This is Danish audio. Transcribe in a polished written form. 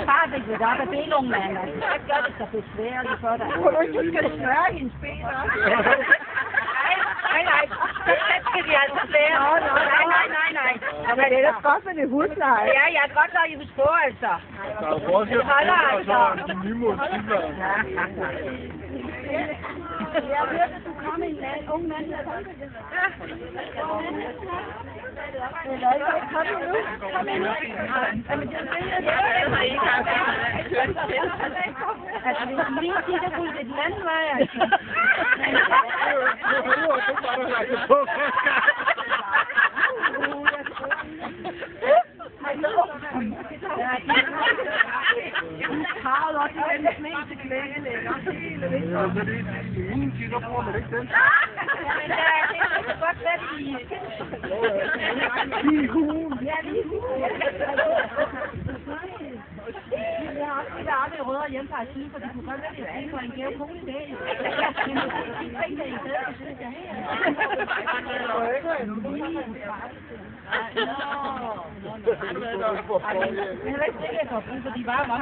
Far fik vi op af benungen, mand. Jeg gør det så besværligt for dig. Du skal smøre hendes ben også. Nej. Det skal de altså lære. Nej. Men det er da godt med det husleje. Ja, jeg er godt nok i hus på, altså. Der er jo forskel på de nye motiver. Jeg hørte, at du kom en ung mand. Kom ind nu. Altså, hvis du lige kigger på det den anden vej, altså. Karl også i den meste klæde, Ingen kigger på, men ikke den. Men det kan godt være, Lige hulen. Ja, lige hulen. Jeg har også lidt arbejdet i Rødre hjemmepleje siden, for det kunne godt være, at jeg var en gave kone i dag. Men jeg tænkte, at I stedet, så synes jeg her. Jeg er ikke sikker, at jeg får brug for de varme